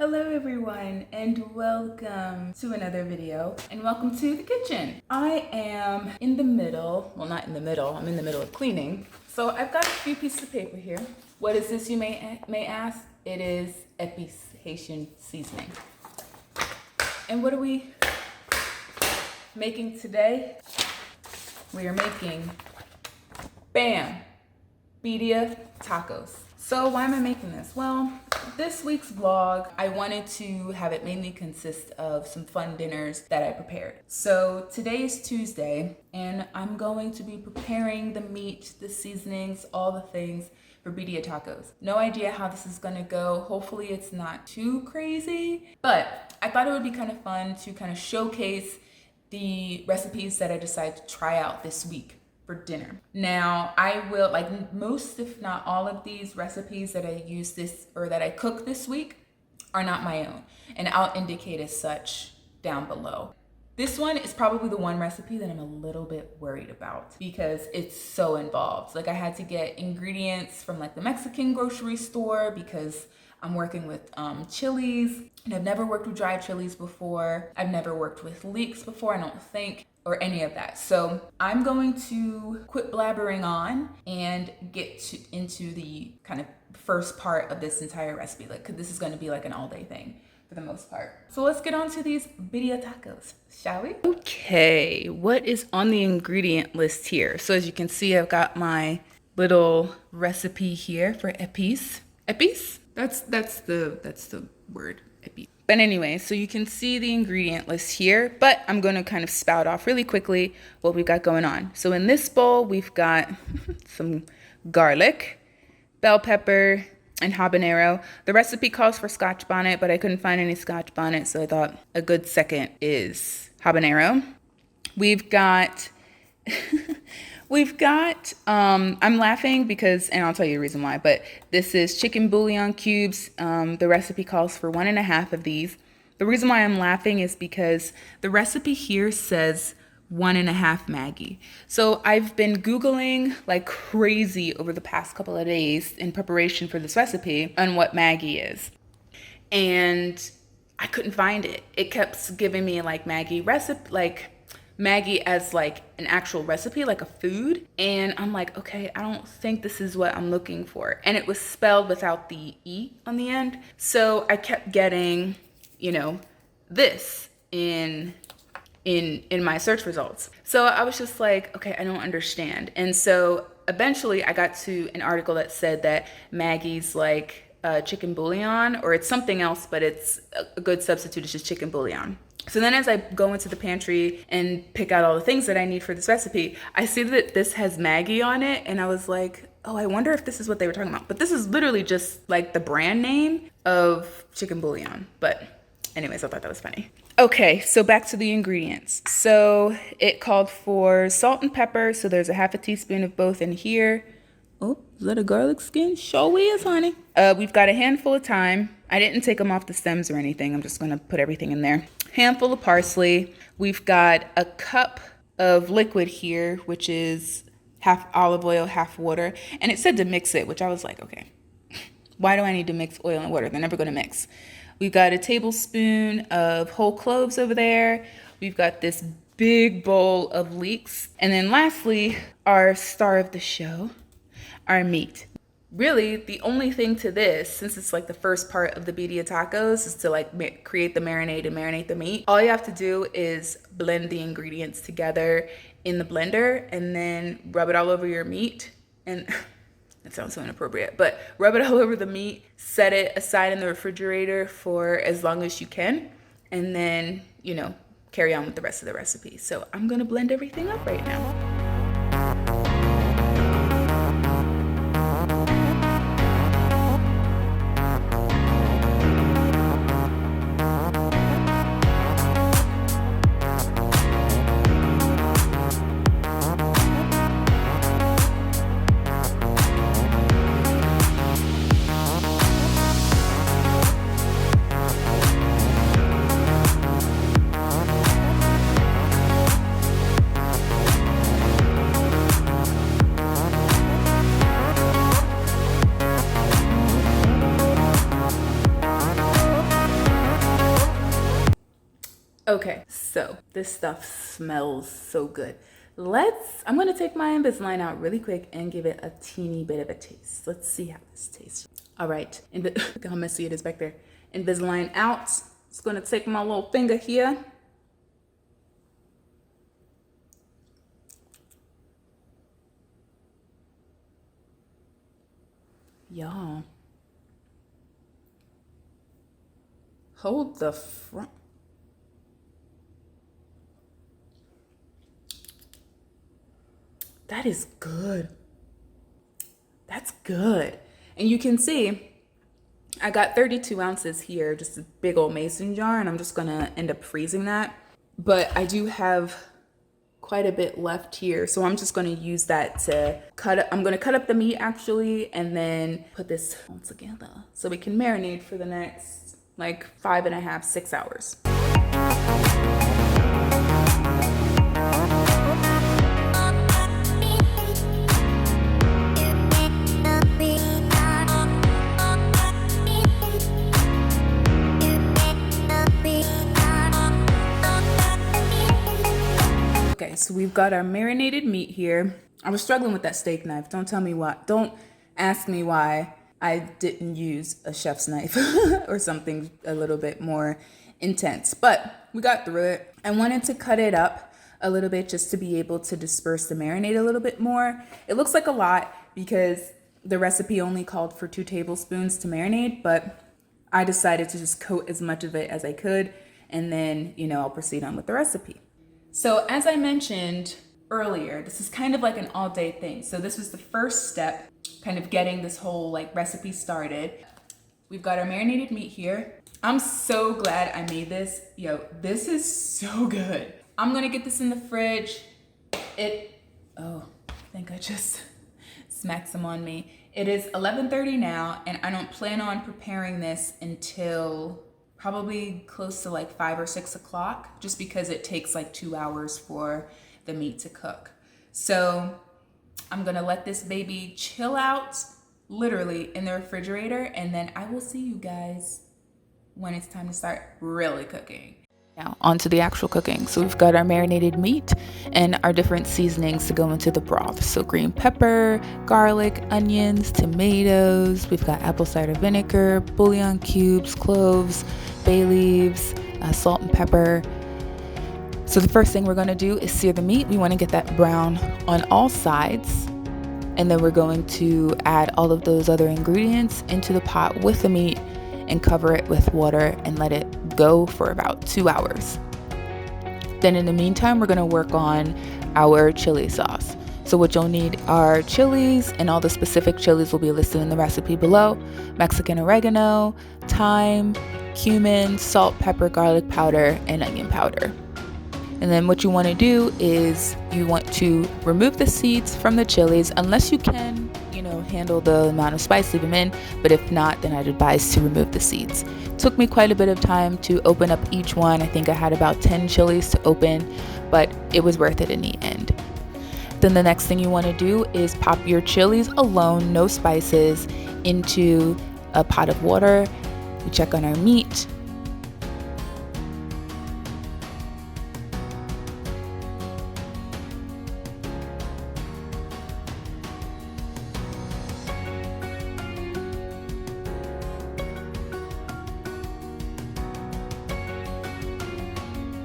Hello everyone and welcome to another video and welcome to the kitchen. I am in the middle, well not in the middle, I'm in the middle of cleaning. So I've got a few pieces of paper here. What is this, you may ask? It is Epice Haitian seasoning. And what are we making today? We are making, bam, birria tacos. So why am I making this? Well, this week's vlog, I wanted to have it mainly consist of some fun dinners that I prepared. So today is Tuesday and I'm going to be preparing the meat, the seasonings, all the things for birria tacos. No idea how this is gonna go. Hopefully it's not too crazy, but I thought it would be kind of fun to kind of showcase the recipes that I decided to try out this week for dinner. Now, I will, like most if not all of these recipes that I use this or that I cook this week are not my own, and I'll indicate as such down below. This one is probably the one recipe that I'm a little bit worried about because it's so involved. Like I had to get ingredients from like the Mexican grocery store because I'm working with chilies, and I've never worked with dried chilies before. I've never worked with leeks before, I don't think, or any of that. So I'm going to quit blabbering on and get into the kind of first part of this entire recipe. Like, 'cause this is gonna be like an all day thing for the most part. So let's get on to these birria tacos, shall we? Okay, what is on the ingredient list here? So as you can see, I've got my little recipe here for Epice. Epice? That's the word, Epice. But anyway, so you can see the ingredient list here, but I'm going to kind of spout off really quickly what we've got going on. So in this bowl, we've got some garlic, bell pepper, and habanero. The recipe calls for Scotch bonnet, but I couldn't find any Scotch bonnet, so I thought a good second is habanero. We've got I'm laughing because, and I'll tell you the reason why, but this is chicken bouillon cubes. The recipe calls for 1.5 of these. The reason why I'm laughing is because the recipe here says 1.5 Maggie. So I've been Googling like crazy over the past couple of days in preparation for this recipe on what Maggie is. And I couldn't find it. It kept giving me like Maggie recipe, like Maggie as like an actual recipe, like a food. And I'm like, okay, I don't think this is what I'm looking for. And it was spelled without the E on the end. So I kept getting, you know, this in my search results. So I was just like, okay, I don't understand. And so eventually I got to an article that said that Maggie's like chicken bouillon, or it's something else, but it's a good substitute. It's just chicken bouillon. So then as I go into the pantry and pick out all the things that I need for this recipe, I see that this has Maggie on it, and I was like, oh, I wonder if this is what they were talking about. But this is literally just like the brand name of chicken bouillon. But anyways, I thought that was funny. Okay, so back to the ingredients. So it called for salt and pepper, so there's a 1/2 teaspoon of both in here. Oh, is that a garlic skin? Sure is, honey. We've got a handful of thyme. I didn't take them off the stems or anything. I'm just gonna put everything in there. Handful of parsley. We've got a cup of liquid here, which is half olive oil, half water. And it said to mix it, which I was like, okay, why do I need to mix oil and water? They're never gonna mix. We've got a tablespoon of whole cloves over there. We've got this big bowl of leeks. And then lastly, our star of the show, our meat. Really, the only thing to this, since it's like the first part of the birria tacos, is to like create the marinade and marinate the meat. All you have to do is blend the ingredients together in the blender and then rub it all over your meat. And that sounds so inappropriate, but rub it all over the meat, set it aside in the refrigerator for as long as you can, and then, you know, carry on with the rest of the recipe. So I'm gonna blend everything up right now. Okay, so this stuff smells so good. I'm gonna take my Invisalign out really quick and give it a teeny bit of a taste. Let's see how this tastes. All right, look how messy it is back there. Invisalign out. Just gonna take my little finger here. Y'all, hold the front. That is good. That's good. And you can see I got 32 ounces here, just a big old mason jar, and I'm just gonna end up freezing that. But I do have quite a bit left here, so I'm just gonna use that to I'm gonna cut up the meat actually, and then put this all together so we can marinate for the next like 5.5, 6 hours. Okay, so we've got our marinated meat here. I was struggling with that steak knife. Don't tell me why. Don't ask me why I didn't use a chef's knife or something a little bit more intense. But we got through it. I wanted to cut it up a little bit just to be able to disperse the marinade a little bit more. It looks like a lot because the recipe only called for 2 tablespoons to marinate, but I decided to just coat as much of it as I could, and then, I'll proceed on with the recipe. So as I mentioned earlier, this is kind of like an all-day thing. So this was the first step, kind of getting this whole recipe started. We've got our marinated meat here. I'm so glad I made this. Yo, this is so good. I'm gonna get this in the fridge. Oh, I think I just smacked some on me. It is 11:30 now, and I don't plan on preparing this until probably close to 5 or 6 o'clock, just because it takes 2 hours for the meat to cook. So I'm gonna let this baby chill out, literally in the refrigerator, and then I will see you guys when it's time to start really cooking. Now, on to the actual cooking. So we've got our marinated meat and our different seasonings to go into the broth. So green pepper, garlic, onions, tomatoes. We've got apple cider vinegar, bouillon cubes, cloves, bay leaves, salt and pepper. So the first thing we're going to do is sear the meat. We want to get that brown on all sides. And then we're going to add all of those other ingredients into the pot with the meat and cover it with water and let it go for about 2 hours. Then in the meantime, we're going to work on our chili sauce. So what you'll need are chilies, and all the specific chilies will be listed in the recipe below. Mexican oregano, thyme, cumin, salt, pepper, garlic powder, and onion powder. And then what you want to do is you want to remove the seeds from the chilies, unless you can handle the amount of spice, leave them in, but if not, then I'd advise to remove the seeds. It took me quite a bit of time to open up each one. I think I had about 10 chilies to open, but it was worth it in the end. Then the next thing you want to do is pop your chilies alone, no spices, into a pot of water. We check on our meat.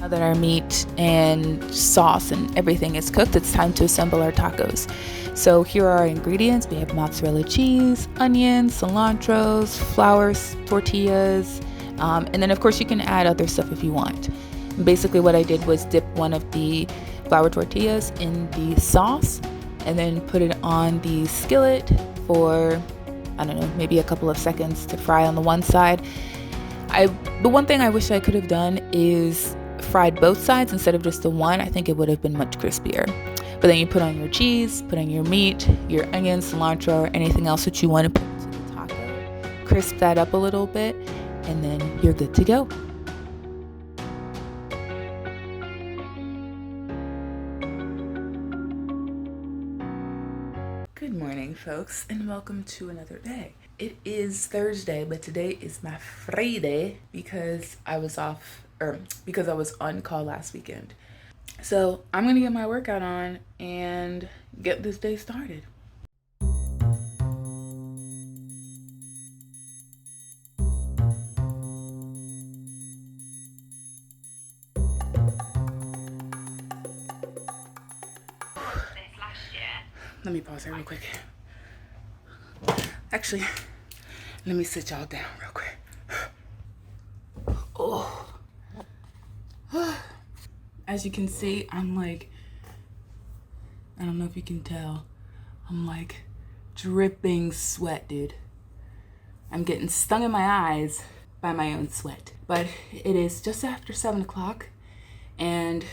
Now that our meat and sauce and everything is cooked, it's time to assemble our tacos. So here are our ingredients. We have mozzarella cheese, onions, cilantros, flour, tortillas, and then of course you can add other stuff if you want. And basically what I did was dip one of the flour tortillas in the sauce and then put it on the skillet for, I don't know, maybe a couple of seconds to fry on the one side. The one thing I wish I could have done is fried both sides instead of just the one. I think it would have been much crispier. But then you put on your cheese, put on your meat, your onions, cilantro, or anything else that you want to put into the taco. Crisp that up a little bit, and then you're good to go. Good morning, folks, and welcome to another day. It is Thursday, but today is my Friday because I was off or because I was on call last weekend. So I'm gonna get my workout on and get this day started. Let me pause here real quick. Actually, let me sit y'all down real quick. Oh. As you can see, I'm like, I don't know if you can tell, I'm like dripping sweat, dude. I'm getting stung in my eyes by my own sweat. But it is just after 7 o'clock, and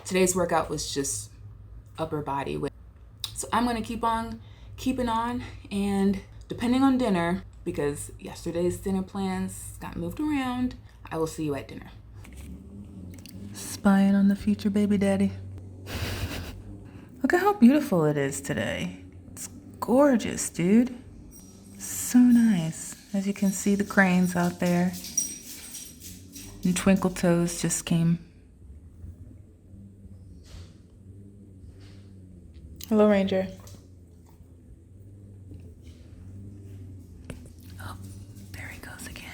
today's workout was just upper body weight. So I'm gonna keep on keeping on, and depending on dinner, because yesterday's dinner plans got moved around, I will see you at dinner. Spying on the future baby daddy. Look at how beautiful it is today. It's gorgeous, dude. So nice. As you can see, the cranes out there. And Twinkle Toes just came. Hello, Ranger. Oh, there he goes again.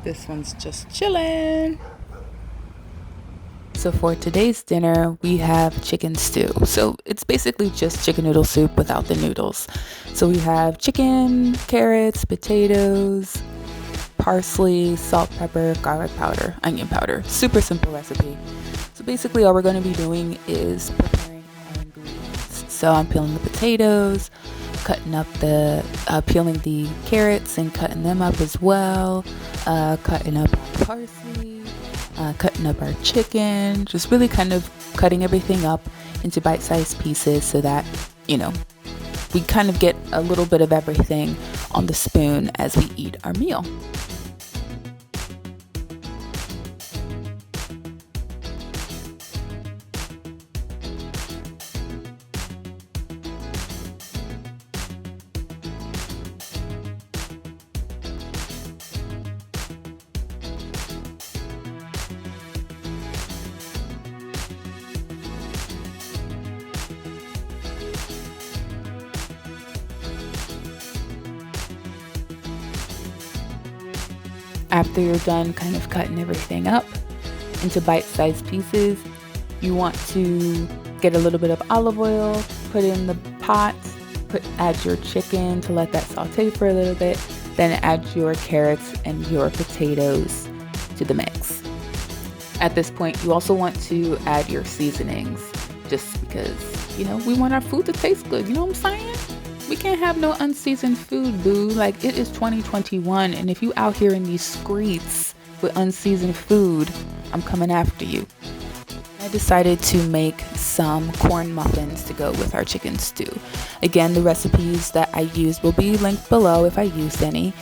This one's just chilling. So for today's dinner, we have chicken stew. So it's basically just chicken noodle soup without the noodles. So we have chicken, carrots, potatoes, parsley, salt, pepper, garlic powder, onion powder. Super simple recipe. So basically all we're going to be doing is preparing our ingredients. So I'm peeling the potatoes, cutting up peeling the carrots and cutting them up as well, cutting up parsley, cutting up our chicken, just really kind of cutting everything up into bite-sized pieces so that, we kind of get a little bit of everything on the spoon as we eat our meal. After you're done kind of cutting everything up into bite-sized pieces, you want to get a little bit of olive oil, put in the pot, add your chicken to let that saute for a little bit, then add your carrots and your potatoes to the mix. At this point, you also want to add your seasonings, just because, we want our food to taste good, you know what I'm saying? We can't have no unseasoned food, boo. Like, it is 2021, and if you out here in these streets with unseasoned food, I'm coming after you. I decided to make some corn muffins to go with our chicken stew. Again, the recipes that I used will be linked below if I used any,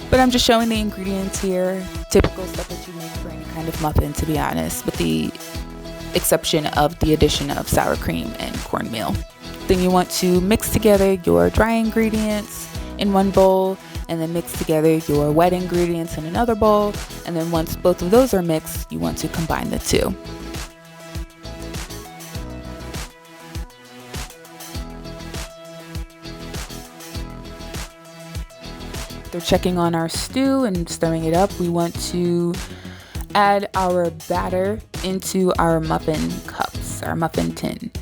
but I'm just showing the ingredients here. Typical stuff that you make for any kind of muffin, to be honest, with the exception of the addition of sour cream and cornmeal. Then you want to mix together your dry ingredients in one bowl, and then mix together your wet ingredients in another bowl, and then once both of those are mixed, you want to combine the two. After checking on our stew and stirring it up, we want to add our batter into our muffin cups, our muffin tin.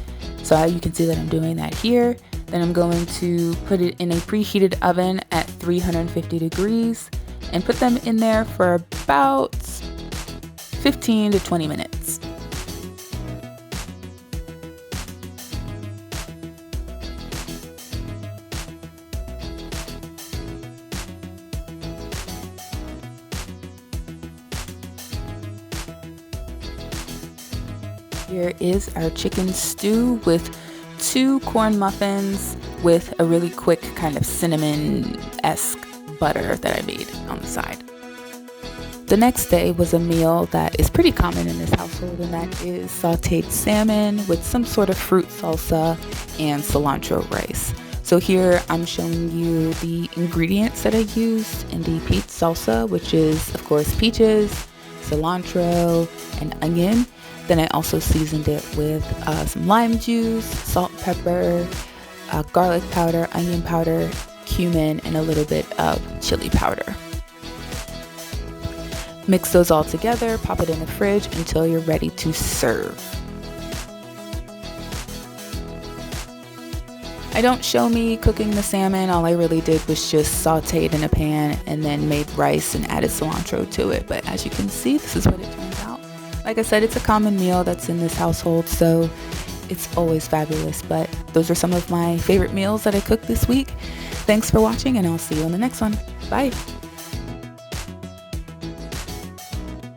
So you can see that I'm doing that here. Then I'm going to put it in a preheated oven at 350 degrees and put them in there for about 15 to 20 minutes. Here is our chicken stew with 2 corn muffins, with a really quick kind of cinnamon-esque butter that I made on the side. The next day was a meal that is pretty common in this household, and that is sauteed salmon with some sort of fruit salsa and cilantro rice. So here I'm showing you the ingredients that I used in the peach salsa, which is of course peaches, cilantro, and onion. Then I also seasoned it with some lime juice, salt, pepper, garlic powder, onion powder, cumin, and a little bit of chili powder. Mix those all together, pop it in the fridge until you're ready to serve. I don't show me cooking the salmon. All I really did was just saute it in a pan and then made rice and added cilantro to it. But as you can see, this is what it turns out. Like I said, it's a common meal that's in this household, so it's always fabulous. But those are some of my favorite meals that I cooked this week. Thanks for watching, and I'll see you on the next one. Bye.